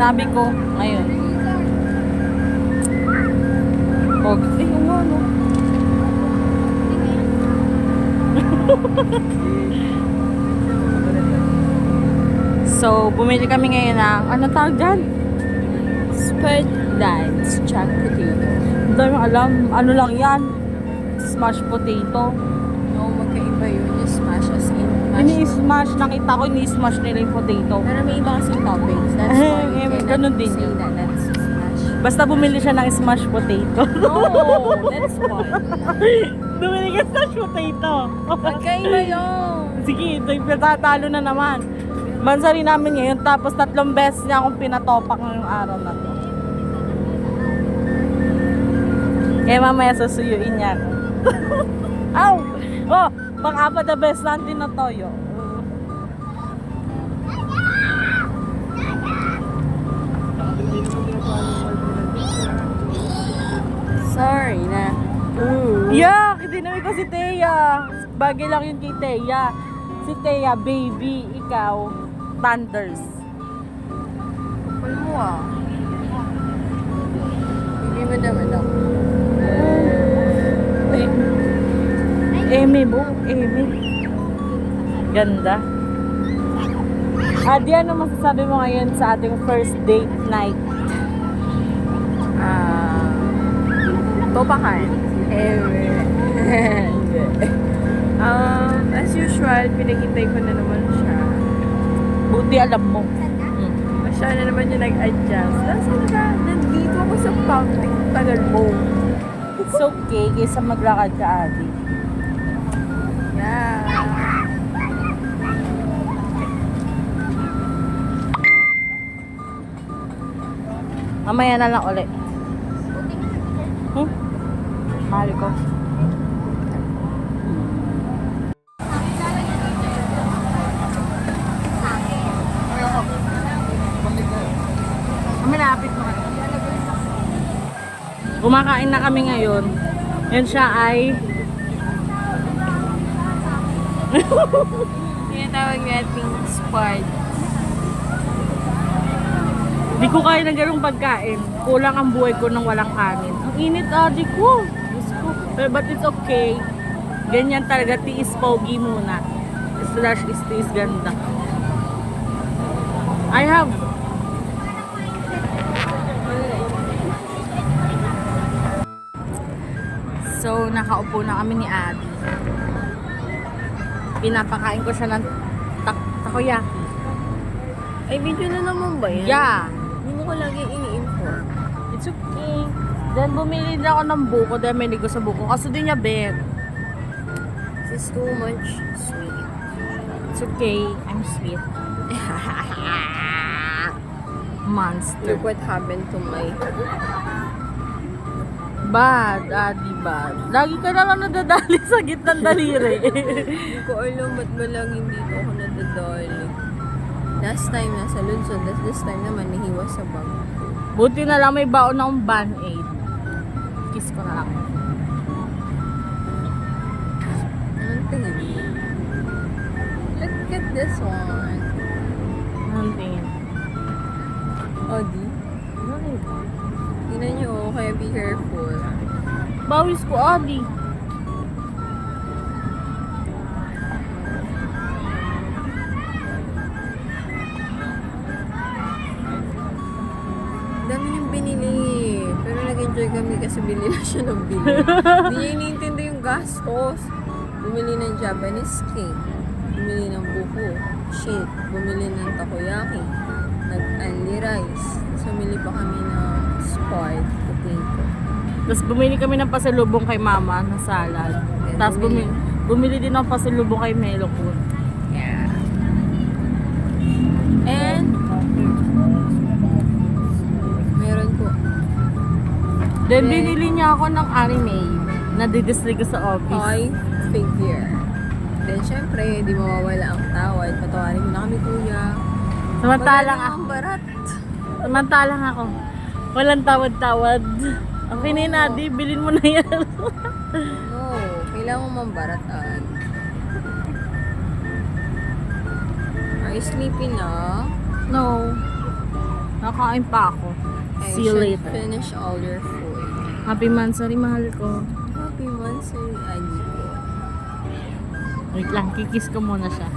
Sabi ko, ngayon. Okay, yung ano. So, bumili kami ngayon ng, ano tawag dyan? Spread lines, jack potato. Hindi mo alam, ano lang yan? Smashed potato. No, magkaiba yun. Yung smash as in mashed. Ini-smash, nakita ko, ini-smash nila yung potato. Pero may iba kasing toppings. That's why you cannot ganun din say yun. that that's smash. Basta bumili siya ng smashed potato. No, that's fun. Bumili ka smashed potato. Magkaiba yun. Sige, ito yung tatalo na naman. Bansari namin ngayon, tapos 3 beses niya akong pinatopak ngayong araw na to. Kaya mamaya susuyuin niya ako. Aw! Oh, pang-4 na beses na tinatoyo. Sorry na. Yak! Dinamay ko si Teya. Bagay lang yun kay Teya. Si Teya, baby, ikaw, thunders. Kapal mo ah. Hindi mo naman ako. Eme mo, Eme. Ganda. Adi, ano masasabi mo ngayon sa ating first date night? Topakan. As usual, pinagintay ko na naman siya. Buti alam mo. Siya na naman yung nag-adjust. Nasaan ka? Nandito ako sa public. Tagal mo. It's okay, kaysa maglakad ka, Adi. Yeah. Mamaya na lang ulit. Mahal ko. Malapit mo. Kumakain na kami ngayon. Yan siya ay Tinatawag natin sport. di ko kaya ng ganung pagkain. Kulang ang buhay ko nang walang kanin. Ang init, Adi ko. Diyos ko. But it's okay. Ganyan talaga, tiis pogi muna. Slash is tiis ganda. I have So, nakaupo na kami ni Adi. Pinapakain ko siya ng takoyaki. Ay, video na naman ba yan? Yeah. Hindi mo ko lagi ini-inform. It's okay. Then, bumili na ako ng buko dahil may ligo sa buko. Kasi din niya, Ben. This is too much sweet. It's okay. I'm sweet. Monster. Look what happened to my... Bad, Adi, bad. Lagi ka na lang nadadali sa gitnang daliri. Hindi ko alam ba't ba laging dito ako nadadali. Last time nasa Luzon, this time naman nahiwas sa bag. Buti na lang may baon akong Band-Aid. Kiss ko na lang. Anong tingin mo? Look at this one. Anong tingin? Odi. Tingnan nyo, kaya be careful. Bawis ko, Adi. Dami niyang binili. Pero nag-enjoy kami kasi bili na siya ng bili. Hindi niya iniintindi yung gastos. Bumili ng Japanese cake. Bumili ng buko. Shit. Bumili ng takoyaki. Nag-only rice. Tapos bumili pa kami ng sport potato. Tapos bumili kami ng pasalubong kay mama na salad. Yeah, Tapos bumili din ng pasalubong kay Melo po. Yeah. And meron po. Then binili niya ako ng anime na didisplay ko sa office. Toy figure. Then syempre, di mawawala ang tawad. Patawarin mo na kami, kuya. Samantalang Wala ako. ang barat. Samantalang ako. Walang tawad-tawad. Okay na yun, Adi. Bilhin mo na yan. No, kailangan mo mambaratan. Are you sleepy na? No. Nakain pa ako. I See you should later. finish all your food. Happy Mansari, mahal ko. Happy Mansari, Adi ko. Wait lang, kikis ko muna siya.